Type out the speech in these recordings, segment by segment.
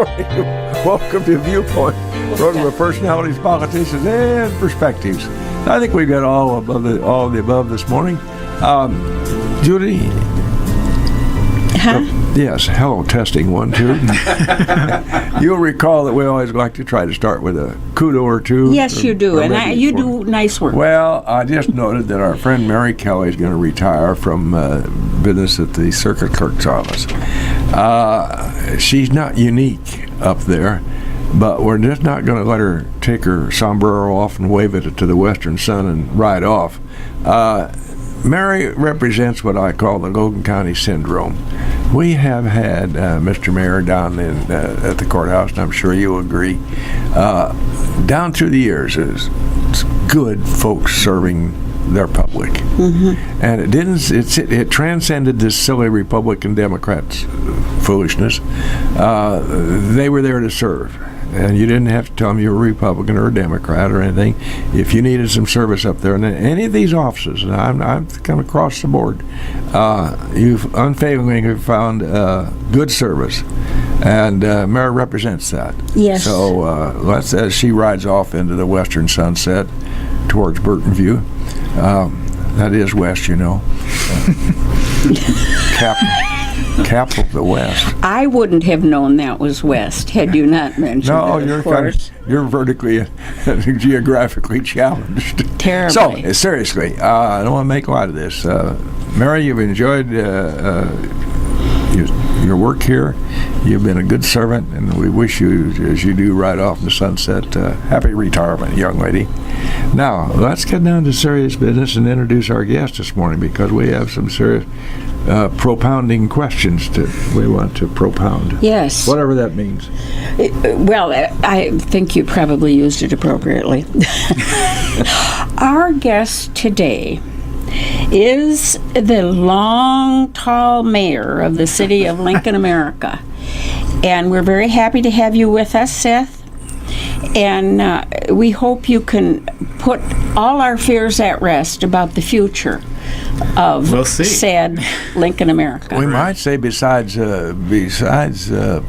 morning. Welcome to Viewpoint, program of personalities, politicians, and perspectives. I think we've got all of the above this morning. Judy? Huh? Yes, hello, testing 1, 2. You'll recall that we always like to try to start with a kudo or two. Yes, you do, and you do nice work. Well, I just noted that our friend Mary Kelly is going to retire from business at the circuit clerk's office. She's not unique up there, but we're just not going to let her take her sombrero off and wave it to the western sun and ride off. Mary represents what I call the Logan County Syndrome. We have had Mr. Mayor down at the courthouse, and I'm sure you'll agree, down through the years, is good folks serving their public. Mm-hmm. And it transcended this silly Republican Democrats foolishness. They were there to serve. And you didn't have to tell them you were a Republican or a Democrat or anything. If you needed some service up there, and any of these offices, and I'm kind of across the board, you've unfailingly found good service, and Mary represents that. Yes. So as she rides off into the western sunset towards Burton View, that is west, you know. Capital of the West. I wouldn't have known that was west had you not mentioned it, of course. You're vertically, geographically challenged. Terribly. So, seriously, I don't want to make light of this. Mary, you've enjoyed your work here. You've been a good servant, and we wish you, as you do right off in the sunset, happy retirement, young lady. Now, let's get down to serious business and introduce our guest this morning, because we have some serious propounding questions we want to propound. Yes. Whatever that means. Well, I think you probably used it appropriately. Our guest today is the long, tall mayor of the city of Lincoln, America. And we're very happy to have you with us, Seth. And we hope you can put all our fears at rest about the future of sad Lincoln, America. We might say besides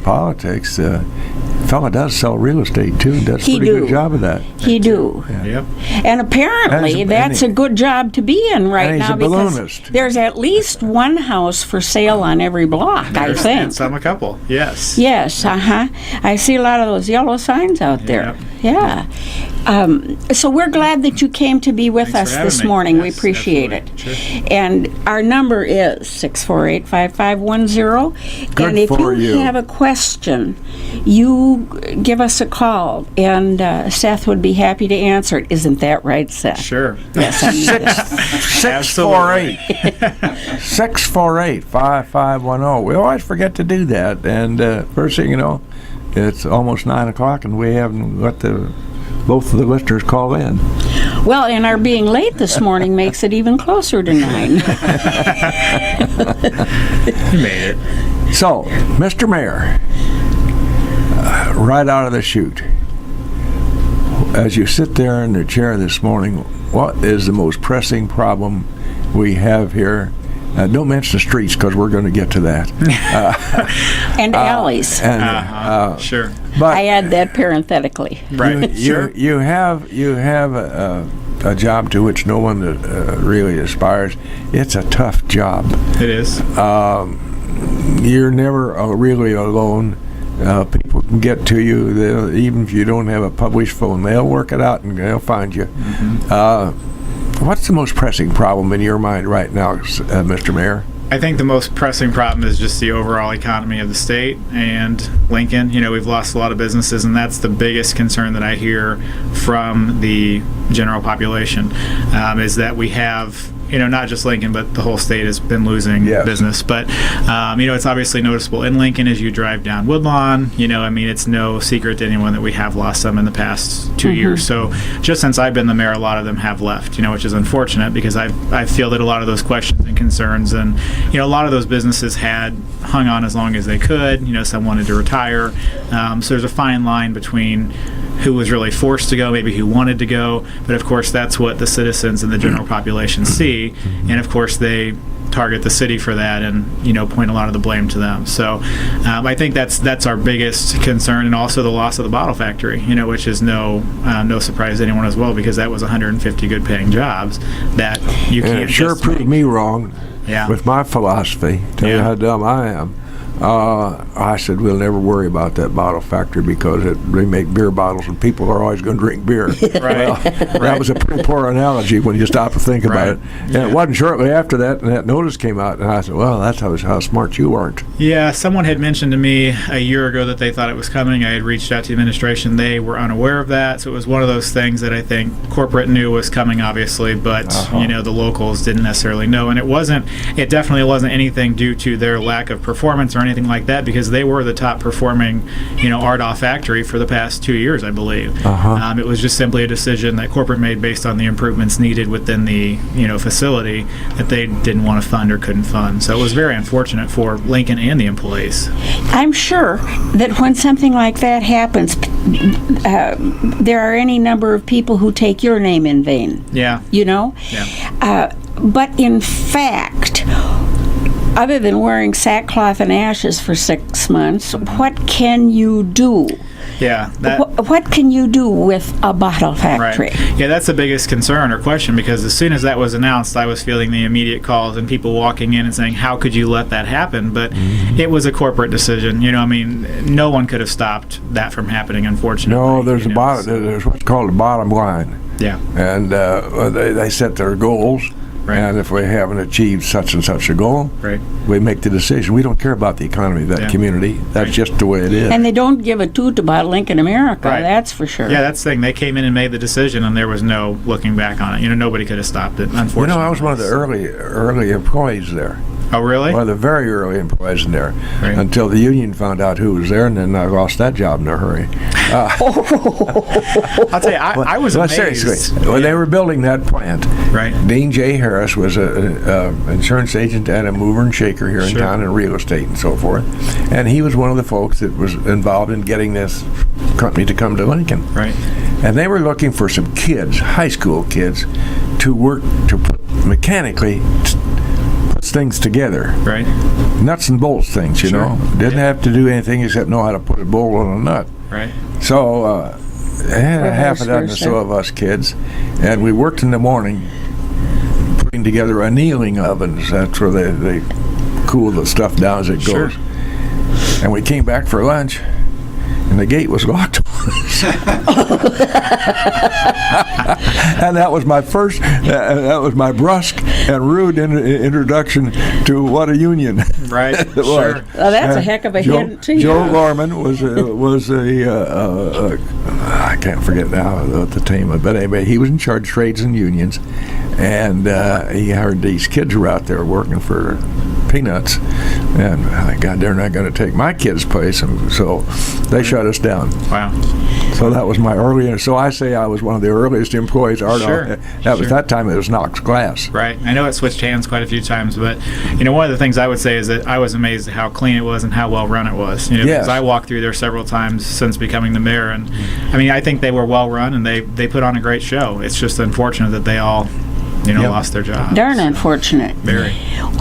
politics, fella does sell real estate too. Does a pretty good job of that. He do. Yeah. Yep. And apparently that's a good job to be in right now, because there's at least one house for sale on every block, I think. And some a couple. Yes. Yes. I see a lot of those yellow signs out there. Yep. Yeah. So we're glad that you came to be with us this morning. Yes, we appreciate absolutely. it. Sure. And our number is 648-5510. Good and if for you have a question, you give us a call, and Seth would be happy to answer it. Isn't that right, Seth? Sure. Yes, I knew that. 648-5510. We always forget to do that, and first thing you know, it's almost 9 o'clock, and we haven't let both of the listeners call in. Well, and our being late this morning makes it even closer to 9. You made it. So, Mr. Mayor, right out of the chute, as you sit there in the chair this morning, what is the most pressing problem we have here? Don't mention the streets, because we're going to get to that. And alleys. Sure. But I add that parenthetically. Right. You have a job to which no one really aspires. It's a tough job. It is. You're never really alone. People can get to you. Even if you don't have a published phone, they'll work it out and they'll find you. Mm-hmm. What's the most pressing problem in your mind right now, Mr. Mayor? I think the most pressing problem is just the overall economy of the state and Lincoln. We've lost a lot of businesses, and that's the biggest concern that I hear from the general population, is that we have, not just Lincoln, but the whole state has been losing business. But, it's obviously noticeable in Lincoln as you drive down Woodlawn. It's no secret to anyone that we have lost some in the past 2 years. So just since I've been the mayor, a lot of them have left, which is unfortunate, because I feel that a lot of those questions and concerns, and, a lot of those businesses had hung on as long as they could. Some wanted to retire. So there's a fine line between who was really forced to go, maybe who wanted to go. But of course, that's what the citizens and the general population see, and of course they target the city for that, and point a lot of the blame to them. So I think that's our biggest concern, and also the loss of the bottle factory, which is no surprise to anyone as well, because that was 150 good paying jobs that you can't. And it sure proved me wrong with my philosophy. Tell you how dumb I am. I said, we'll never worry about that bottle factory because they make beer bottles and people are always going to drink beer. Well, that was a pretty poor analogy when you stop to think about it. And it wasn't shortly after that, and that notice came out, and I said, well, that's how smart you aren't. Yeah, someone had mentioned to me a year ago that they thought it was coming. I had reached out to the administration. They were unaware of that, so it was one of those things that I think corporate knew was coming, obviously, but the locals didn't necessarily know. And it definitely wasn't anything due to their lack of performance or anything like that, because they were the top performing RDOF factory for the past 2 years, I believe. It was just simply a decision that corporate made based on the improvements needed within the facility that they didn't want to fund or couldn't fund. So it was very unfortunate for Lincoln and the employees. I'm sure that when something like that happens, there are any number of people who take your name in vain. Yeah. But in fact, other than wearing sackcloth and ashes for 6 months, what can you do? Yeah. What can you do with a bottle factory? Right. Yeah, that's the biggest concern or question, because as soon as that was announced, I was feeling the immediate calls and people walking in and saying, how could you let that happen? But it was a corporate decision. No one could have stopped that from happening, unfortunately. No, there's there's what's called a bottom line. Yeah. And they set their goals. Right. And if we haven't achieved such and such a goal, we make the decision. We don't care about the economy of that community. That's just the way it is. And they don't give a toot about Lincoln America, that's for sure. Yeah, that's the thing. They came in and made the decision, and there was no looking back on it. Nobody could have stopped it, unfortunately. I was one of the early employees there. Oh, really? One of the very early employees in there, until the union found out who was there, and then I lost that job in a hurry. I'll tell you, I was amazed. Seriously, when they were building that plant, Dean J. Harris was an insurance agent and a mover and shaker here in town in real estate and so forth, and he was one of the folks that was involved in getting this company to come to Lincoln. Right. And they were looking for some kids, high school kids, to work to put mechanically things together. Right. Nuts and bolts things, Didn't have to do anything except know how to put a bolt on a nut. Right. So they had a half a dozen or so of us kids, and we worked in the morning putting together annealing ovens. That's where they cool the stuff down as it goes. And we came back for lunch, and the gate was locked on us. And that was my first, that was my brusque and rude introduction to what a union right. it was. Sure. Oh, that's a heck of a hint to you. Joe Gorman was I can't forget now the name, but anyway, he was in charge of trades and unions, and he heard these kids were out there working for peanuts, and God, they're not going to take my kids' place, and so they shut us down. Wow. So that was my early. So I say I was one of the earliest employees. Sure. That was that time. It was Knox Glass. Right. I know it switched hands quite a few times, but one of the things I would say is that I was amazed at how clean it was and how well run it was. Because I walked through there several times since becoming the mayor, and I think they were well run and they put on a great show. It's just unfortunate that they all lost their jobs. Darn unfortunate. Very.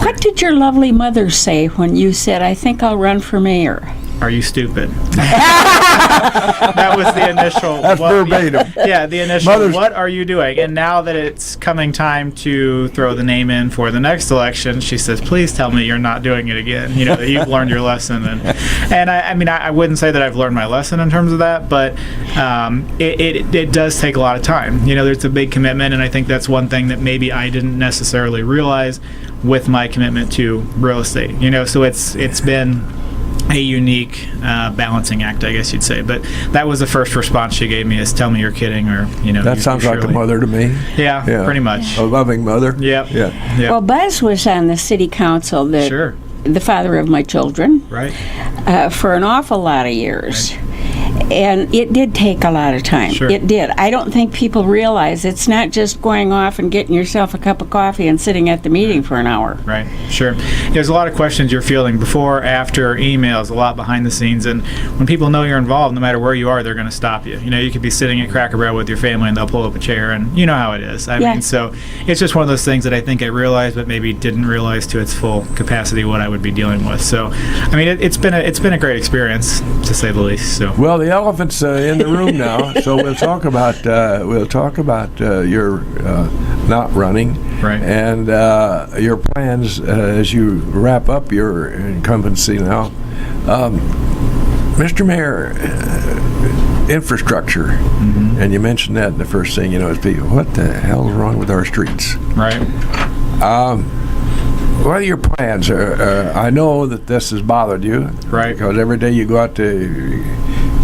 What did your lovely mother say when you said, I think I'll run for mayor? Are you stupid? That was the initial. That's verbatim. Yeah, the initial. What are you doing? And now that it's coming time to throw the name in for the next election, she says, "Please tell me you're not doing it again. That you've learned your lesson." And I wouldn't say that I've learned my lesson in terms of that, but it does take a lot of time. There's a big commitment, and I think that's one thing that maybe I didn't necessarily realize with my commitment to real estate. So it's been a unique balancing act, I guess you'd say. But that was the first response she gave me, is tell me you're kidding, or that sounds like a mother to me. Yeah, pretty much. A loving mother. Yeah. Well, Buzz was on the city council, the father of my children, right, for an awful lot of years. Right. And it did take a lot of time. Sure. It did. I don't think people realize it's not just going off and getting yourself a cup of coffee and sitting at the meeting for an hour. Right, sure. There's a lot of questions you're fielding before, after, emails, a lot behind the scenes, and when people know you're involved, no matter where you are, they're going to stop you. You could be sitting at Cracker Barrel with your family and they'll pull up a chair, and you know how it is. I mean, so it's just one of those things that I think I realized, but maybe didn't realize to its full capacity what I would be deling with. So, I mean, it's been a great experience, to say the least. So. Well, the elephant's in the room now, so we'll talk about your not running, right, and your plans as you wrap up your incumbency now. Mr. Mayor, infrastructure, and you mentioned that in the first thing, is people, what the hell is wrong with our streets? Right. What are your plans? I know that this has bothered you, right? Because every day you go out to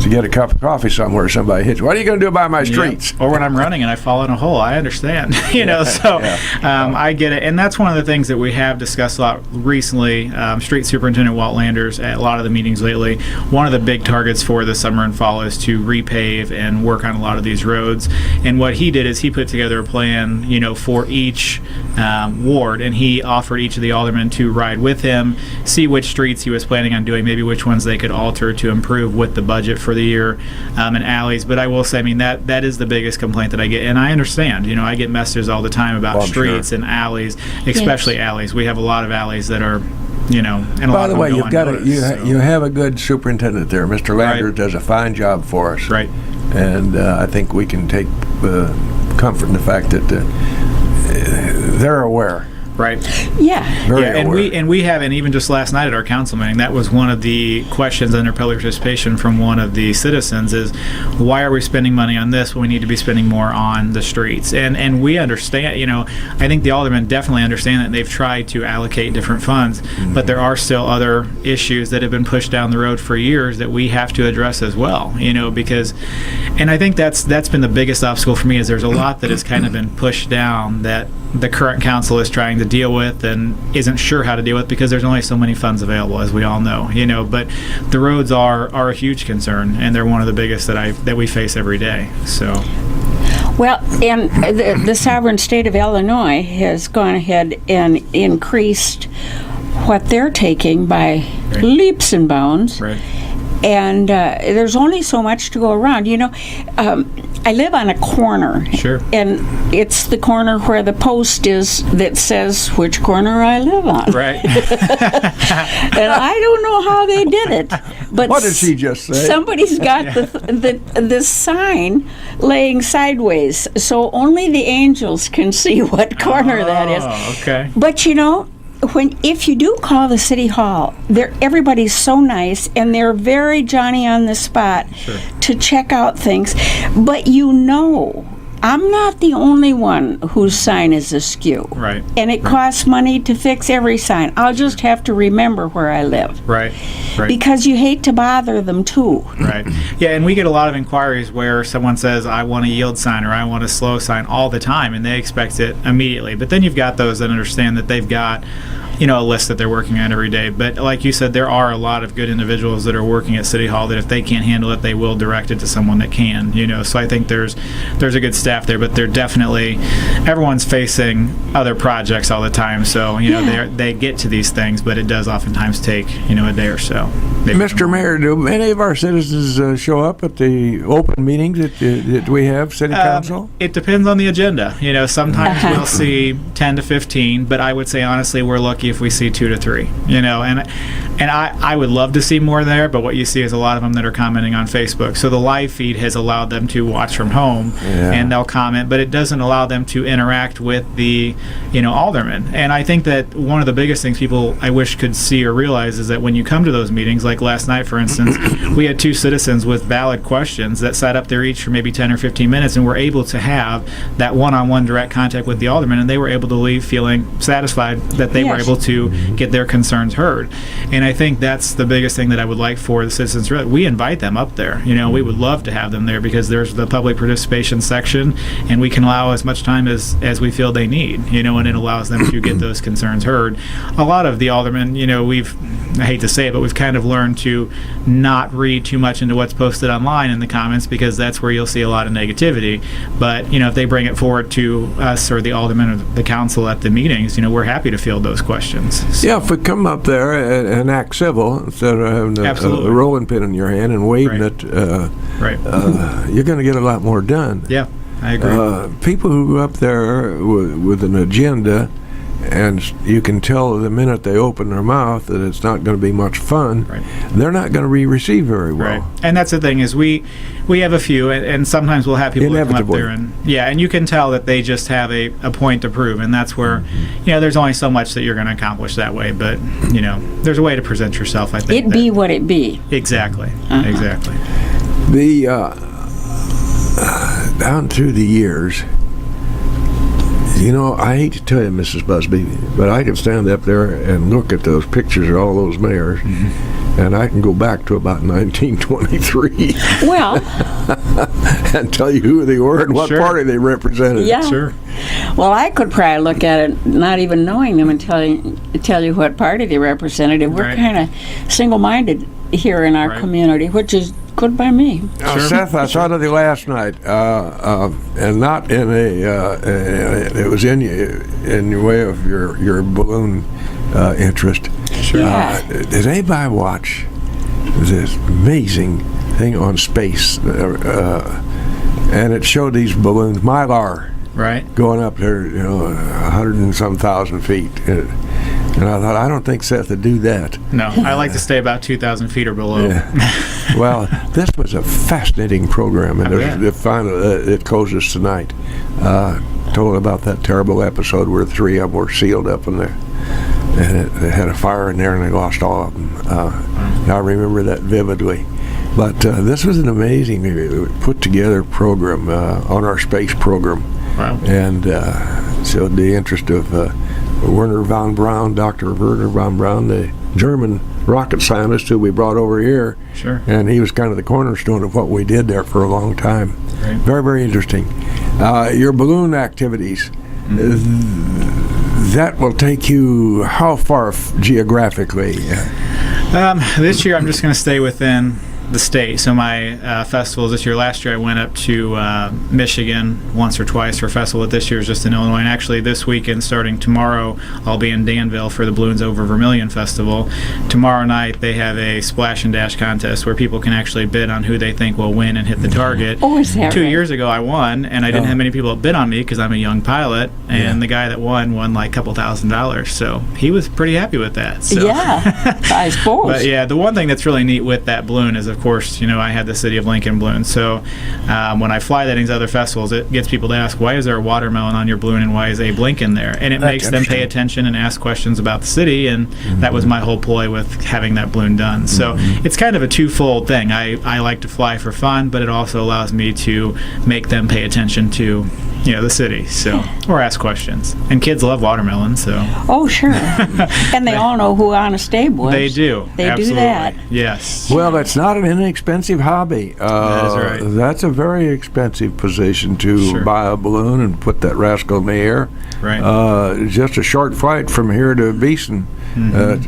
get a cup of coffee somewhere, somebody hits you. What are you going to do about my streets? Or when I'm running and I fall in a hole, I understand. I get it. And that's one of the things that we have discussed a lot recently. Street Superintendent Walt Landers at a lot of the meetings lately. One of the big targets for the summer and fall is to repave and work on a lot of these roads. And what he did is he put together a plan, for each ward, and he offered each of the aldermen to ride with him, see which streets he was planning on doing, maybe which ones they could alter to improve with the budget for the year, and alleys. But I will say, I mean, that is the biggest complaint that I get, and I understand. I get messages all the time about streets and alleys, especially alleys. We have a lot of alleys that are, and a lot By the of way, them you've got you have a good superintendent there. Mr. Landers does a fine job for us, right? And I think we can take comfort in the fact that they're aware. Right. Yeah. And we have, and even just last night at our council meeting, that was one of the questions under public participation from one of the citizens is, why are we spending money on this when we need to be spending more on the streets? And we understand, I think the aldermen definitely understand that, and they've tried to allocate different funds, but there are still other issues that have been pushed down the road for years that we have to address as well, because, and I think that's been the biggest obstacle for me, is there's a lot that has kind of been pushed down that the current council is trying to deal with and isn't sure how to deal with, because there's only so many funds available, as we all know. But the roads are a huge concern, and they're one of the biggest that we face every day. So. Well, and the sovereign state of Illinois has gone ahead and increased what they're taking by leaps and bounds. Right. And there's only so much to go around. I live on a corner. Sure. And it's the corner where the post is that says which corner I live on. Right. And I don't know how they did it. But what did she just say? Somebody's got the sign laying sideways, so only the angels can see what corner that is. Oh, okay. But if you do call the city hall, everybody's so nice, and they're very Johnny on the spot to check out things. But I'm not the only one whose sign is askew. Right. And it costs money to fix every sign. I'll just have to remember where I live. Right. Because you hate to bother them too. Right. Yeah, and we get a lot of inquiries where someone says, I want a yield sign or I want a slow sign all the time, and they expect it immediately. But then you've got those that understand that they've got a list that they're working on every day. But like you said, there are a lot of good individuals that are working at City Hall that if they can't handle it, they will direct it to someone that can, So I think there's a good staff there, but they're definitely, everyone's facing other projects all the time. So, they get to these things, but it does oftentimes take, a day or so. Mr. Mayor, do any of our citizens show up at the open meetings that we have, City Council? It depends on the agenda. Sometimes we'll see 10 to 15, but I would say, honestly, we're lucky if we see 2 to 3, and I would love to see more there, but what you see is a lot of them that are commenting on Facebook. So the live feed has allowed them to watch from home, and they'll comment, but it doesn't allow them to interact with the, aldermen. And I think that one of the biggest things people, I wish, could see or realize is that when you come to those meetings, like last night, for instance, we had 2 citizens with valid questions that sat up there each for maybe 10 or 15 minutes, and were able to have that one-on-one direct contact with the alderman, and they were able to leave feeling satisfied that they were able to get their concerns heard. And I think that's the biggest thing that I would like for the citizens. We invite them up there. We would love to have them there because there's the public participation section, and we can allow as much time as we feel they need, and it allows them to get those concerns heard. A lot of the aldermen, I hate to say it, but we've kind of learned to not read too much into what's posted online in the comments, because that's where you'll see a lot of negativity. But if they bring it forward to us or the aldermen or the council at the meetings, we're happy to field those questions. So. Yeah, if we come up there and act civil instead of having a rolling pin in your hand and waving it, you're going to get a lot more done. Yeah, I agree. People who go up there with an agenda, and you can tell the minute they open their mouth that it's not going to be much fun, they're not going to be received very well. Right. And that's the thing is we have a few, and sometimes we'll have people come up there and you can tell that they just have a point to prove, and that's where there's only so much that you're going to accomplish that way, but there's a way to present yourself. I think it be what it be. Exactly. Exactly. The down through the years, I hate to tell you, Mrs. Busby, but I can stand up there and look at those pictures of all those mayors, and I can go back to about 1923. Well, and tell you who they were and what party they represented. Yeah. Sure. Well, I could probably look at it not even knowing them and tell you what party they represented. We're kind of single-minded here in our community, which is good by me. Seth, I thought of you last night, and not in it was in your way of your balloon interest. Sure. Did anybody watch this amazing thing on space? And it showed these balloons, Mylar, going up there, 100 and some thousand feet. And I thought, I don't think Seth would do that. No, I like to stay about 2,000 feet or below. Yeah. Well, this was a fascinating program, and it closes tonight. Told about that terrible episode where 3 of them were sealed up in there, and they had a fire in there, and they lost all of them. I remember that vividly. But this was an amazing, put-together program on our space program. Wow. And showed the interest of Werner von Braun, Dr. Werner von Braun, the German rocket scientist who we brought over here. Sure. And he was kind of the cornerstone of what we did there for a long time. Right. Very, very interesting. Your balloon activities, that will take you how far geographically? This year I'm just going to stay within the state. So my festivals this year, last year I went up to Michigan once or twice for a festival. This year is just in Illinois. And actually this weekend, starting tomorrow, I'll be in Danville for the Balloons Over Vermilion Festival. Tomorrow night they have a splash and dash contest where people can actually bid on who they think will win and hit the target. Oh, is that 2 right? years ago I won, and I didn't have many people that bid on me because I'm a young pilot, and the guy that won like a couple $1,000. So he was pretty happy with that. So. Yeah, I suppose. But yeah, the one thing that's really neat with that balloon is, of course, I had the City of Lincoln balloon. So when I fly that in these other festivals, it gets people to ask, why is there a watermelon on your balloon and why is Abe Lincoln there? And it makes them pay attention and ask questions about the city, and that was my whole ploy with having that balloon done. So it's kind of a twofold thing. I like to fly for fun, but it also allows me to make them pay attention to the city, or ask questions. And kids love watermelon, so. Oh, sure. And they all know who Honest Abe was. They do. They Absolutely. do that. Yes. Well, that's not an inexpensive hobby. That is right. That's a very expensive position to buy a balloon and put that rascal in the air. Right. Just a short flight from here to Beeson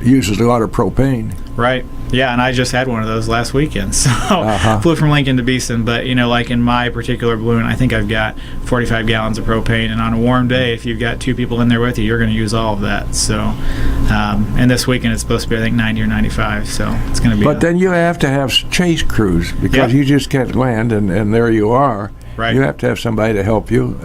uses a lot of propane. Right. Yeah, and I just had one of those last weekend. So flew from Lincoln to Beeson, but like in my particular balloon, I think I've got 45 gallons of propane, and on a warm day, if you've got 2 people in there with you, you're going to use all of that. So, and this weekend it's supposed to be, I think, 90 or 95. So it's going to be. But then you have to have chase crews because you just can't land, and there you are. Right. You have to have somebody to help you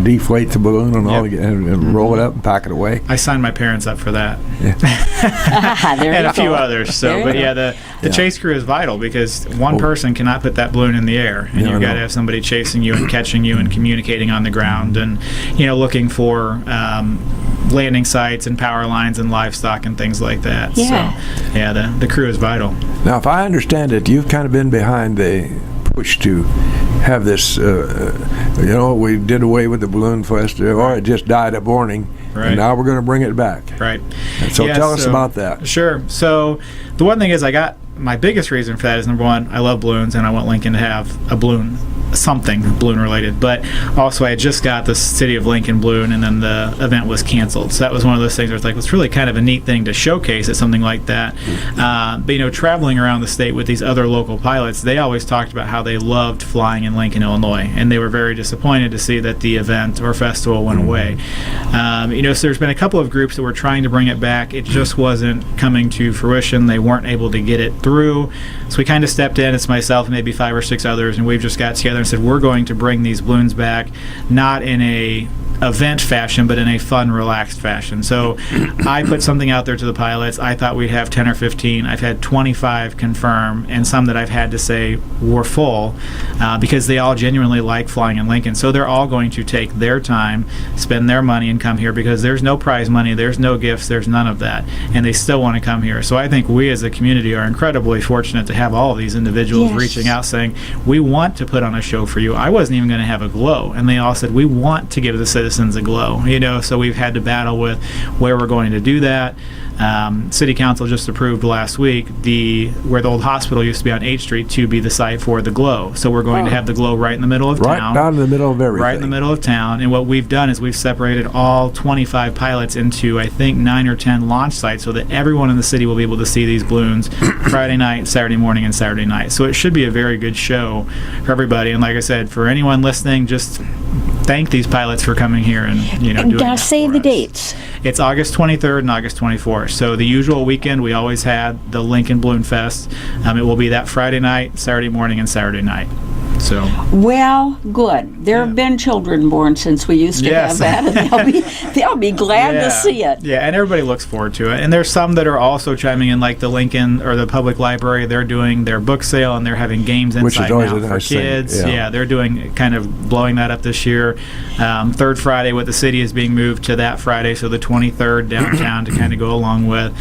deflate the balloon and all, and roll it up and pack it away. I signed my parents up for that. There and you a few go. others. So, but the chase crew is vital because one person cannot put that balloon in the air, and you've got to have somebody chasing you and catching you and communicating on the ground, and looking for landing sites and power lines and livestock and things like that. Yeah. So, the crew is vital. Now, if I understand it, you've kind of been behind the push to have this. We did away with the balloon festival, or it just died of mourning, Right. and now we're going to bring it back. Right. So tell us about that. Sure. So the one thing is, my biggest reason for that is, number one, I love balloons, and I want Lincoln to have a balloon, something balloon related. But also, I had just got the City of Lincoln balloon, and then the event was canceled. So that was one of those things where it's like, it's really kind of a neat thing to showcase at something like that. But traveling around the state with these other local pilots, they always talked about how they loved flying in Lincoln, Illinois, and they were very disappointed to see that the event or festival went away. So there's been a couple of groups that were trying to bring it back. It just wasn't coming to fruition. They weren't able to get it through. So we kind of stepped in. It's myself and maybe 5 or 6 others, and we've just got together and said, we're going to bring these balloons back, not in a event fashion, but in a fun, relaxed fashion. So I put something out there to the pilots. I thought we'd have 10 or 15. I've had 25 confirm, and some that I've had to say were full, because they all genuinely like flying in Lincoln. So they're all going to take their time, spend their money, and come here, because there's no prize money, there's no gifts, there's none of that, and they still want to come here. So I think we as a community are incredibly fortunate to have all of these individuals reaching out saying, we want to put on a show for you. I wasn't even going to have a glow, and they all said, we want to give the citizens a glow. So we've had to battle with where we're going to do that. City Council just approved last week where the old hospital used to be on 8th Street to be the site for the glow. So we're going to have the glow right in the middle of town. Right down in the middle of everything. Right in the middle of town. And what we've done is we've separated all 25 pilots into, I think, 9 or 10 launch sites so that everyone in the city will be able to see these balloons Friday night, Saturday morning, and Saturday night. So it should be a very good show for everybody. And like I said, for anyone listening, just thank these pilots for coming here and doing that say for the us. dates. It's August 23rd and August 24th. So the usual weekend, we always had the Lincoln Balloon Fest. It will be that Friday night, Saturday morning, and Saturday night. So Well, good. There have been children born since we used to have that, and they'll be glad to see it. Yeah, and everybody looks forward to it. And there's some that are also chiming in, like the Lincoln or the Public Library. They're doing their book sale, and they're having games inside now for kids. Yeah, they're doing kind of blowing that up this year. Third Friday with the city is being moved to that Friday, so the 23rd downtown to kind of go along with.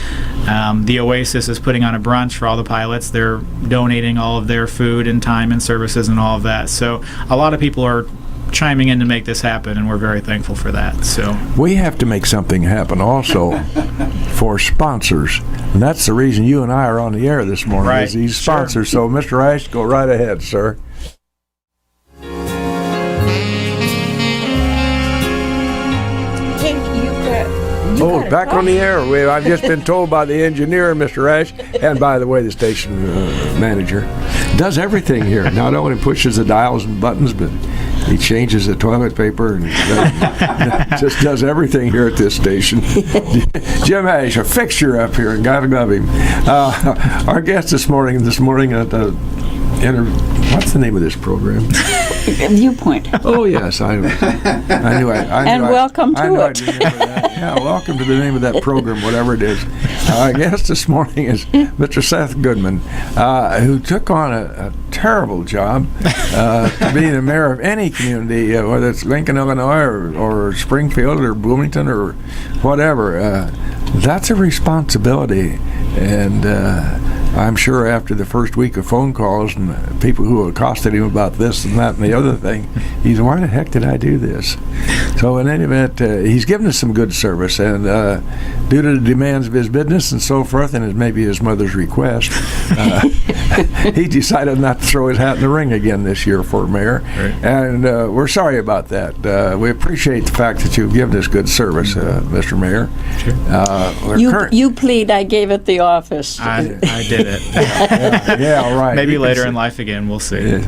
The Oasis is putting on a brunch for all the pilots. They're donating all of their food and time and services and all of that. So a lot of people are chiming in to make this happen, and we're very thankful for that. So we have to make something happen also for sponsors, and that's the reason you and I are on the air this morning, right. is these sponsors. So Mr. Ash, go right ahead, sir. Back on the air. I've just been told by the engineer, Mr. Ash, and by the way, the station manager, does everything here. Not only pushes the dials and buttons, but he changes the toilet paper and just does everything here at this station. Jim Ash, a fixture up here, and gotta love him. Our guest this morning at the what's the name of this program? Viewpoint. Oh yes, I knew. And welcome to it. Yeah, welcome to the name of that program, whatever it is. Our guest this morning is Mr. Seth Goodman, who took on a terrible job to be the mayor of any community, whether it's Lincoln, Illinois, or Springfield, or Bloomington, or whatever. That's a responsibility, and I'm sure after the first week of phone calls and people who accosted him about this and that and the other thing, he's, why the heck did I do this? So in any event, he's given us some good service, and due to the demands of his business and so forth, and maybe his mother's request, he decided not to throw his hat in the ring again this year for mayor. Right. And we're sorry about that. We appreciate the fact that you've given us good service, Mr. Mayor. Sure. You plead I gave it the office. I did it. Yeah, all right. Maybe later in life again, we'll see.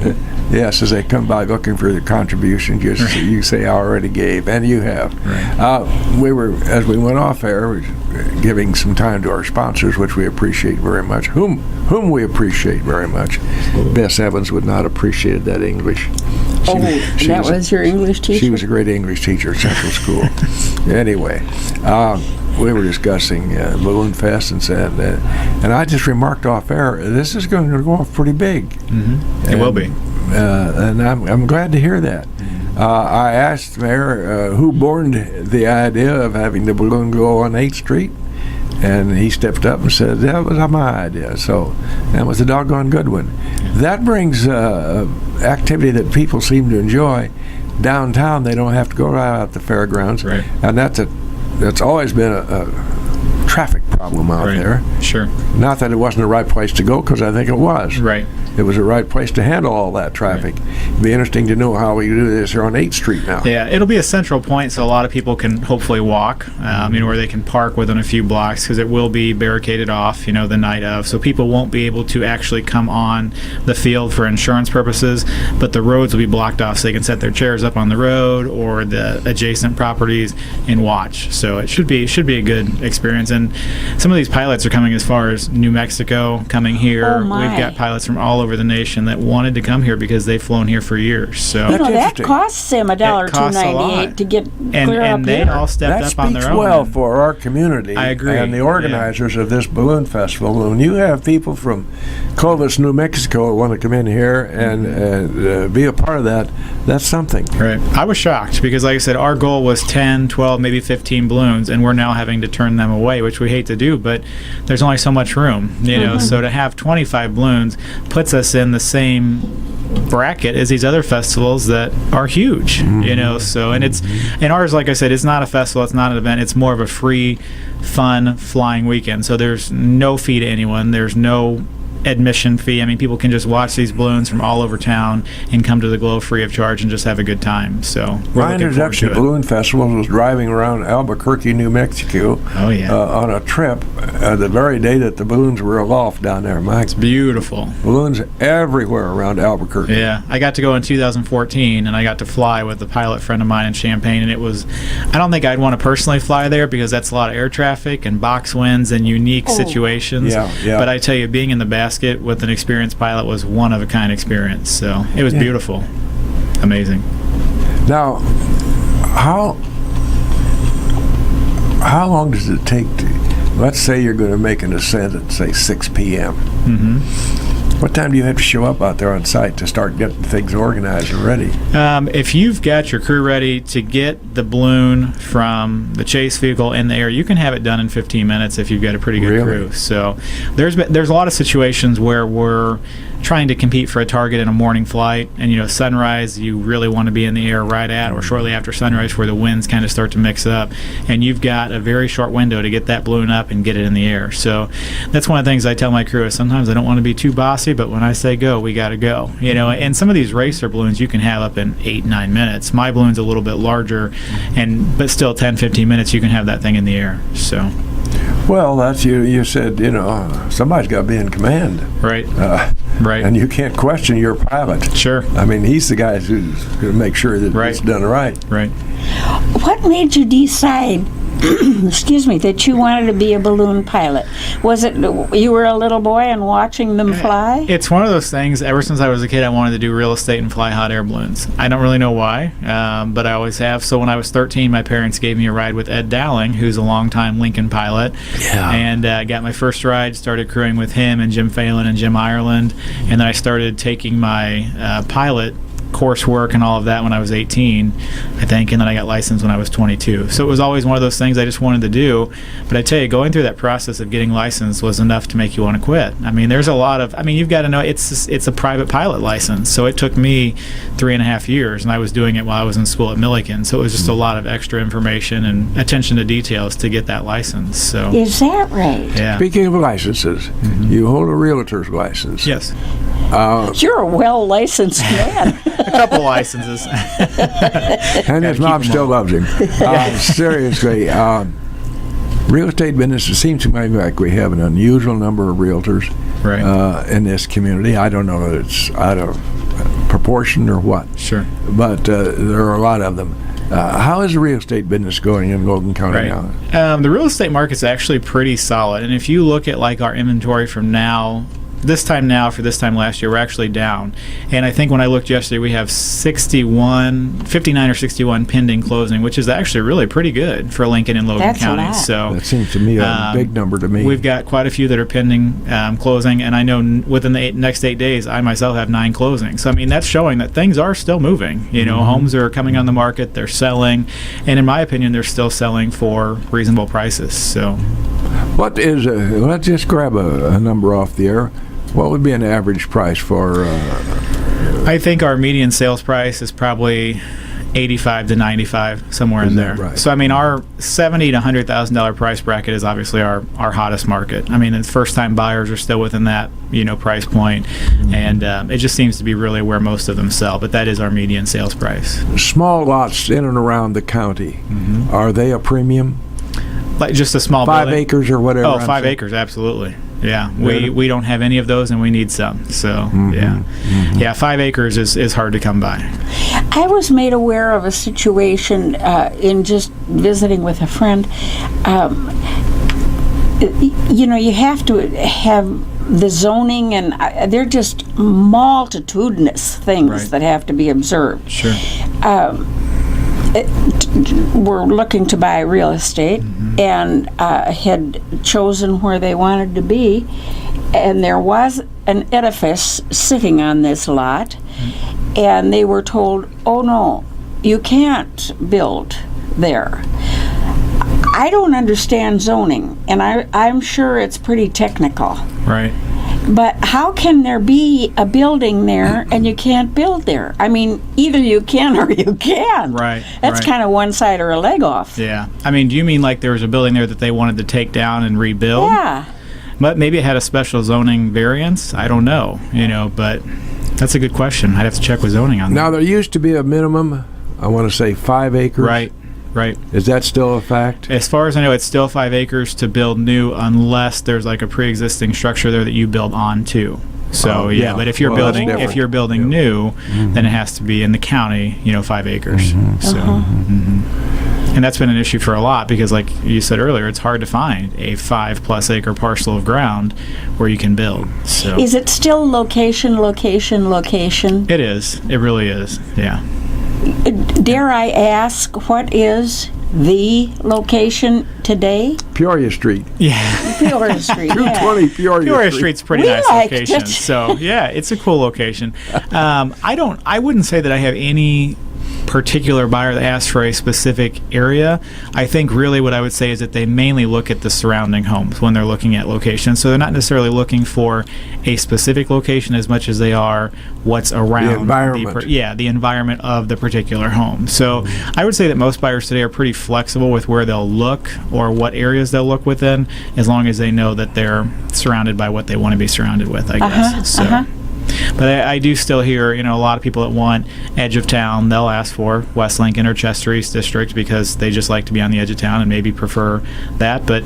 Yes, as they come by looking for the contribution, you say I already gave, and you have. Right. We were, as we went off air, we were giving some time to our sponsors, which we appreciate very much, whom we appreciate very much. Bess Evans would not appreciate that English. She was your English teacher? She was a great English teacher at Central School. Anyway, we were discussing Balloon Fest and said, and I just remarked off air, this is going to go off pretty big. Mm-hmm. It will be. And I'm glad to hear that. I asked the mayor who born the idea of having the balloon go on 8th Street, And he stepped up and said, that was my idea. So that was a doggone good one. That brings activity that people seem to enjoy downtown. They don't have to go right out the fairgrounds. Right. And that's always been a traffic problem out there. Sure. Not that it wasn't the right place to go, because I think it was. Right. It was the right place to handle all that traffic. It'd be interesting to know how we do this here on 8th Street now. Yeah, it'll be a central point, so a lot of people can hopefully walk, where they can park within a few blocks, because it will be barricaded off, the night of. So people won't be able to actually come on the field for insurance purposes, but the roads will be blocked off, so they can set their chairs up on the road or the adjacent properties and watch. So it should be a good experience. And some of these pilots are coming as far as New Mexico, coming here. Oh, my. We've got pilots from all over the nation that wanted to come here because they've flown here for years. So That's that interesting. costs them $1.298 to get clear up and they here. all stepped That up on speaks their own. well for our community. I agree. And the organizers of this balloon festival. When you have people from Clovis, New Mexico, who want to come in here and be a part of that, that's something. Right. I was shocked because, like I said, our goal was 10, 12, maybe 15 balloons, and we're now having to turn them away, which we hate to do, but there's only so much room, so to have 25 balloons puts us in the same bracket as these other festivals that are huge, so, and ours, like I said, it's not a festival, it's not an event, it's more of a free, fun flying weekend. So there's no fee to anyone, there's no admission fee. I mean, people can just watch these balloons from all over town and come to the Glow free of charge and just have a good time. So My introduction to balloon festivals was driving around Albuquerque, New Mexico on a trip the very day that the balloons were aloft down there. It's beautiful. Balloons everywhere around Albuquerque. Yeah, I got to go in 2014, and I got to fly with a pilot friend of mine in Champaign, and I don't think I'd want to personally fly there because that's a lot of air traffic and box winds and unique situations. Yeah. But I tell you, being in the basket with an experienced pilot was one of a kind experience. So it was beautiful, amazing. Now, how long does it take to? Let's say you're going to make an ascent at say 6 p.m. What time do you have to show up out there on site to start getting things organized and ready? If you've got your crew ready to get the balloon from the chase vehicle in the air, you can have it done in 15 minutes if you've got a pretty good crew. So there's a lot of situations where we're trying to compete for a target in a morning flight, and sunrise you really want to be in the air right at or shortly after sunrise where the winds kind of start to mix up, and you've got a very short window to get that balloon up and get it in the air. So that's one of the things I tell my crew is sometimes I don't want to be too bossy, but when I say go, we got to go. And some of these racer balloons you can have up in 8-9 minutes. My balloon's a little bit larger, but still 10-15 minutes you can have that thing in the air. So well, that's you said somebody's got to be in command, right. And you can't question your pilot. Sure. I mean, he's the guy who's going to make sure that it's done right. Right. What made you decide, excuse me, that you wanted to be a balloon pilot? Was it you were a little boy and watching them fly? It's one of those things. Ever since I was a kid, I wanted to do real estate and fly hot air balloons. I don't really know why, but I always have. So when I was 13, my parents gave me a ride with Ed Dowling, who's a longtime Lincoln pilot. Yeah. And got my first ride, started crewing with him and Jim Phelan and Jim Ireland. And then I started taking my pilot coursework and all of that when I was 18, I think, and then I got licensed when I was 22. So it was always one of those things I just wanted to do. But I tell you, going through that process of getting licensed was enough to make you want to quit. I mean, there's a lot of, you've got to know, it's a private pilot license. So it took me 3.5 years, and I was doing it while I was in school at Millikan. So it was just a lot of extra information and attention to details to get that license. So Is that right? yeah. Speaking of licenses, you hold a realtor's license. Yes. You're a well-licensed man. A couple licenses. And his mom still loves him. Seriously, real estate business, it seems to me like we have an unusual number of realtors in this community. I don't know if it's out of proportion or what. Sure. But there are a lot of them. How is the real estate business going in Logan County now? The real estate market's actually pretty solid. And if you look at like our inventory from this time for this time last year, we're actually down. And I think when I looked yesterday, we have 59 or 61 pending closing, which is actually really pretty good for Lincoln and Logan County. A lot. So that seems to me a big number to me. We've got quite a few that are pending closing, and I know within the next 8 days, I myself have 9 closings. So I mean, that's showing that things are still moving. Homes are coming on the market, they're selling, and in my opinion, they're still selling for reasonable prices. So. What is let's just grab a number off the air. What would be an average price for? I think our median sales price is probably 85 to 95, somewhere in there. Right? So I mean, our $70,000 to $100,000 price bracket is obviously our hottest market. I mean, the first-time buyers are still within that price point, and it just seems to be really where most of them sell. But that is our median sales price. Small lots in and around the county, are they a premium? Like just a small 5 building? acres or whatever. Oh, 5 acres, absolutely. Yeah, we don't have any of those, and we need some. So yeah, 5 acres is hard to come by. I was made aware of a situation in just visiting with a friend. You have to have the zoning, and they're just multitudinous things that have to be observed. Sure. Were looking to buy real estate and had chosen where they wanted to be, and there was an edifice sitting on this lot, and they were told, oh no, you can't build there. I don't understand zoning, and I'm sure it's pretty technical. Right. But how can there be a building there and you can't build there? I mean, either you can or you can't. Right. That's right. kind of one side or a leg off. Yeah. I mean, do you mean like there was a building there that they wanted to take down and rebuild? Yeah. But maybe it had a special zoning variance. I don't know, but that's a good question. I'd have to check with zoning on that. Now, there used to be a minimum, I want to say 5 acres. Right. Right. Is that still a fact? As far as I know, it's still 5 acres to build new, unless there's like a pre-existing structure there that you build onto. So but if you're building new, then it has to be in the county, 5 acres. So, and that's been an issue for a lot because, like you said earlier, it's hard to find a 5+ acre parcel of ground where you can build. So is it still location? It is. It really is. Yeah. Dare I ask, what is the location today? Peoria Street. Yeah. Peoria Street. 220 Peoria Street. Street's a pretty We nice liked location. it. So yeah, it's a cool location. I wouldn't say that I have any particular buyer that asks for a specific area. I think really what I would say is that they mainly look at the surrounding homes when they're looking at locations. So they're not necessarily looking for a specific location as much as they are what's around the environment. The environment of the particular home. So I would say that most buyers today are pretty flexible with where they'll look or what areas they'll look within, as long as they know that they're surrounded by what they want to be surrounded with, I guess. But I do still hear, a lot of people that want edge of town, they'll ask for West Lincoln or Chester East District because they just like to be on the edge of town and maybe prefer that. But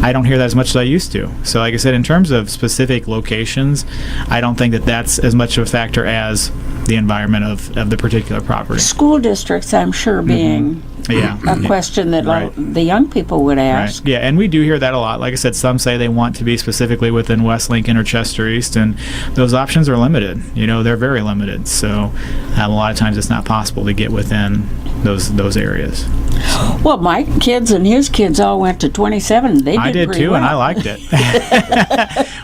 I don't hear that as much as I used to. So like I said, in terms of specific locations, I don't think that that's as much of a factor as the environment of the particular property. School districts, I'm sure, being a question that the young people would ask. Right. Yeah, and we do hear that a lot. Like I said, some say they want to be specifically within West Lincoln or Chester East, and those options are limited. They're very limited. So a lot of times it's not possible to get within those areas. Well, my kids and his kids all went to 27. I did pretty too, well. and I liked it.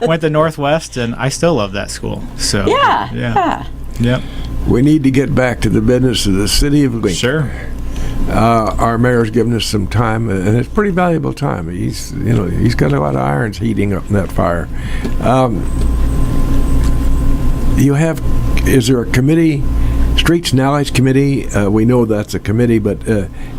Went to Northwest, and I still love that school. So yeah. Yep. We need to get back to the business of the city of Lincoln. Sure. Our mayor's given us some time, and it's pretty valuable time. He's got a lot of irons heating up in that fire. Is there a committee, Streets and Alleys Committee? We know that's a committee, but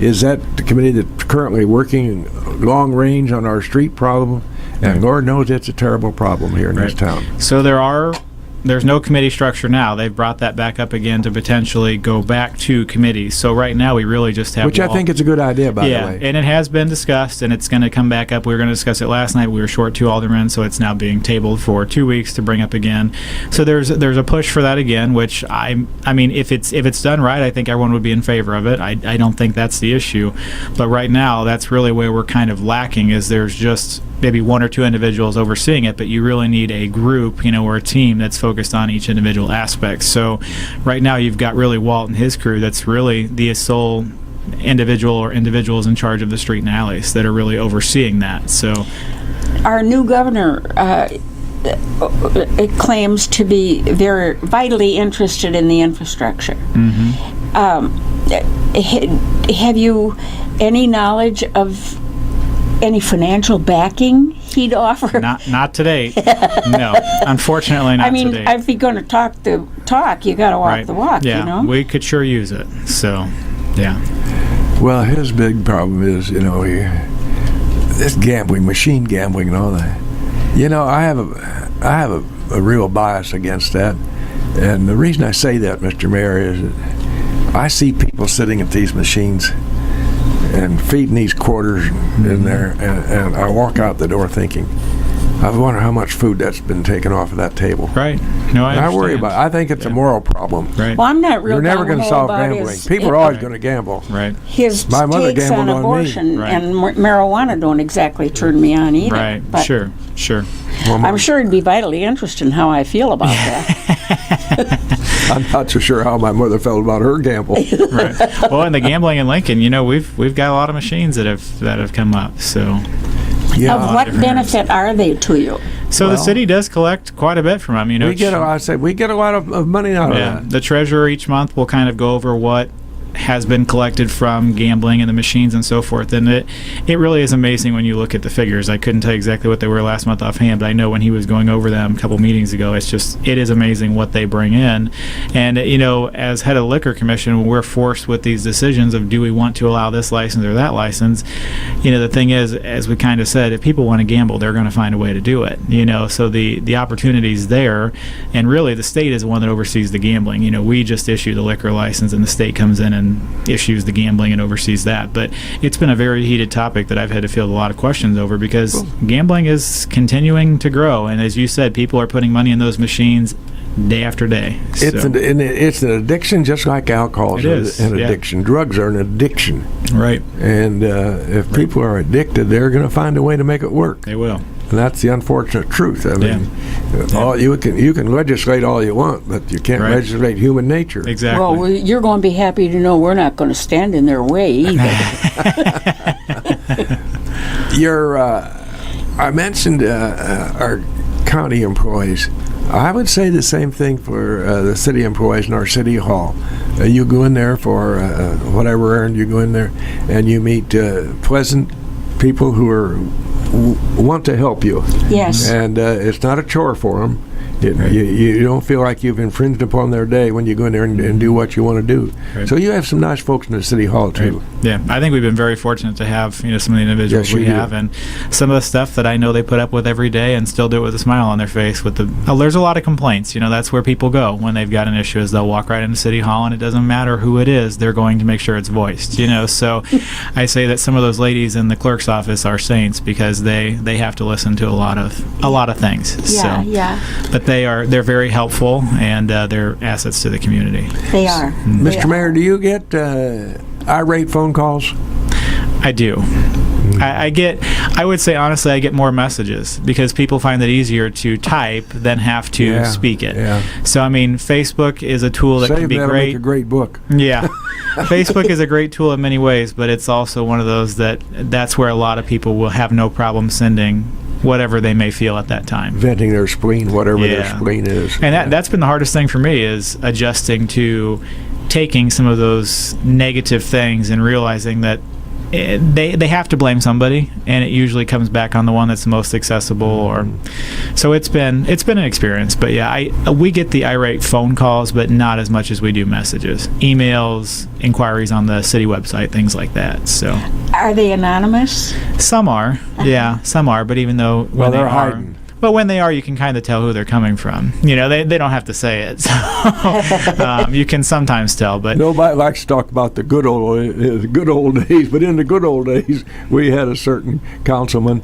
is that the committee that's currently working long range on our street problem? And Lord knows it's a terrible problem here in this town. So there's no committee structure now. They've brought that back up again to potentially go back to committees. So right now we really just have... Which I think is a good idea, by the way. Yeah, and it has been discussed, and it's going to come back up. We were going to discuss it last night. We were short 2 aldermen, so it's now being tabled for 2 weeks to bring up again. So there's a push for that again, which I mean, if it's done right, I think everyone would be in favor of it. I don't think that's the issue. But right now, that's really where we're kind of lacking, is there's just maybe 1 or 2 individuals overseeing it, but you really need a group, or a team that's focused on each individual aspect. So right now you've got really Walt and his crew that's really the sole individual or individuals in charge of the street and alleys that are really overseeing that. So our new governor claims to be very vitally interested in the infrastructure. Have you any knowledge of any financial backing he'd offer? Not to date. No, unfortunately not I mean, to date. if you're going to talk the talk, you got to walk the walk, Yeah, you know? we could sure use it. So, yeah. Well, his big problem is, this gambling, machine gambling, and all that. I have a real bias against that, and the reason I say that, Mr. Mayor, is that I see people sitting at these machines and feeding these quarters in there, and I walk out the door thinking, I wonder how much food that's been taken off of that table. Right. No, I understand. worry about it. I think it's a moral problem. Right. Well, I'm not real You're never going to solve about gambling. his, People are always going to gamble. Right. his My mother takes gambled on on me. abortion Right. and marijuana don't exactly turn me on either. Right. But Sure. Well, I'm sure it'd be vitally interested in how I feel about that. I'm not so sure how my mother felt about her gamble. Right. Well, in the gambling in Lincoln, we've got a lot of machines that have come up. So. Yeah. Of what benefit are they to you? So the city does collect quite a bit from them. We get a lot of money out of that. The treasurer each month will kind of go over what has been collected from gambling and the machines and so forth, and it really is amazing when you look at the figures. I couldn't tell you exactly what they were last month offhand, but I know when he was going over them a couple meetings ago, it is amazing what they bring in. And as head of the Liquor Commission, we're forced with these decisions of, do we want to allow this license or that license? The thing is, as we kind of said, if people want to gamble, they're going to find a way to do it. So the opportunity's there, and really the state is the one that oversees the gambling. We just issue the liquor license, and the state comes in and issues the gambling and oversees that. But it's been a very heated topic that I've had to field a lot of questions over, because gambling is continuing to grow, and as you said, people are putting money in those machines day after day. It's an addiction, just like alcohol is an addiction. Drugs are an addiction. Right. And if people are addicted, they're going to find a way to make it work. They will. And that's the unfortunate truth. I mean, you can legislate all you want, but you can't legislate human nature. Exactly. Well, you're going to be happy to know we're not going to stand in their way either. I mentioned our county employees. I would say the same thing for the city employees in our city hall. You go in there for whatever errand, you go in there and you meet pleasant people who want to help you. Yes. And it's not a chore for them. You don't feel like you've infringed upon their day when you go in there and do what you want to do. Right. So you have some nice folks in the city hall too. Right. Yeah, I think we've been very fortunate to have some of the individuals we have, and some of the stuff that I know they put up with every day and still do it with a smile on their face. There's a lot of complaints. That's where people go when they've got an issue, is they'll walk right into City Hall, and it doesn't matter who it is, they're going to make sure it's voiced. So I say that some of those ladies in the clerk's office are saints, because they have to listen to a lot of things. But they're very helpful, and they're assets to the community. They are. Mr. Mayor, do you get irate phone calls? I do. I would say honestly, I get more messages, because people find it easier to type than have to speak it. Yeah. So Facebook is a tool that can be great. Make a great book. Yeah. Facebook is a great tool in many ways, but it's also one of those that's where a lot of people will have no problem sending whatever they may feel at that time. Venting their spleen, whatever their spleen is. And that's been the hardest thing for me, is adjusting to taking some of those negative things and realizing that they have to blame somebody, and it usually comes back on the one that's the most accessible. So it's been an experience. But we get the irate phone calls, but not as much as we do messages, emails, inquiries on the city website, things like that. So are they anonymous? Some are, some are. But even though they're hiding. But when they are, you can kind of tell who they're coming from. They don't have to say it. So you can sometimes tell. But nobody likes to talk about the good old days. But in the good old days, we had a certain councilman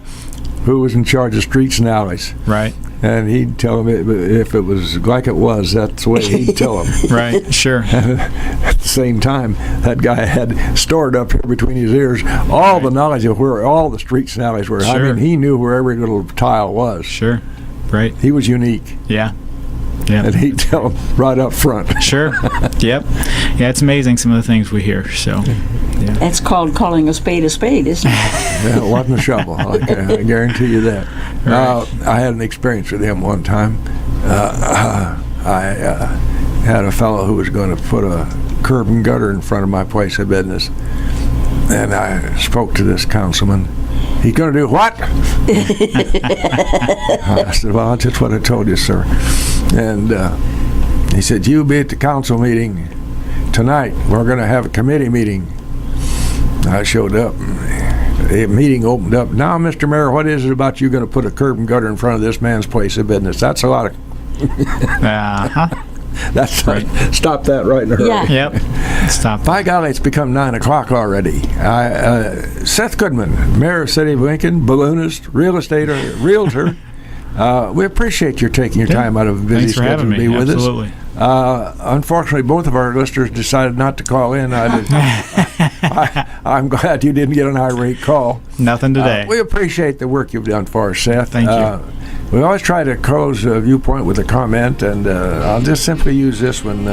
who was in charge of streets and alleys. Right. And he'd tell them if it was like it was, that's the way he'd tell them. Right, sure. At the same time, that guy had stored up here between his ears all the knowledge of where all the streets and alleys were. Sure. I mean, he knew where every little tile was. Sure, right. He was unique. Yeah. And he'd tell them right up front. Sure. Yep. Yeah, it's amazing some of the things we hear. So, That's called calling a spade, isn't it? Yeah, it wasn't a shovel. I guarantee you that. Right. I had an experience with him one time. I had a fellow who was going to put a curb and gutter in front of my place of business. And I spoke to this councilman, He's going to do what? I said, well, that's just what I told you, sir. And he said, you'll be at the council meeting tonight. We're going to have a committee meeting. I showed up. The meeting opened up. Now, Mr. Mayor, what is it about you going to put a curb and gutter in front of this man's place of business? That's a lot of... That's right. Stop that right in a hurry. Yeah. Yep. Stop. By golly, it's become 9 o'clock already. Seth Goodman, Mayor of City of Lincoln, balloonist, real estate realtor. We appreciate your taking your time out of a busy Thanks for schedule having to be me. with Absolutely. us. Unfortunately, both of our listeners decided not to call in. I'm glad you didn't get an irate call. Nothing today. We appreciate the work you've done for us, Seth. Thank you. We always try to close Viewpoint with a comment, and I'll just simply use this one.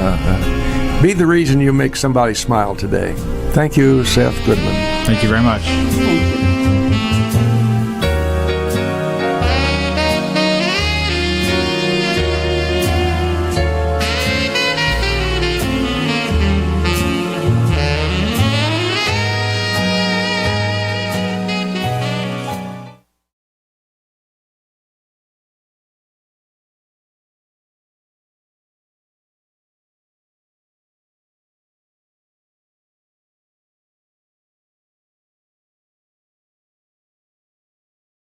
Be the reason you make somebody smile today. Thank you, Seth Goodman. Thank you very much. Thank you.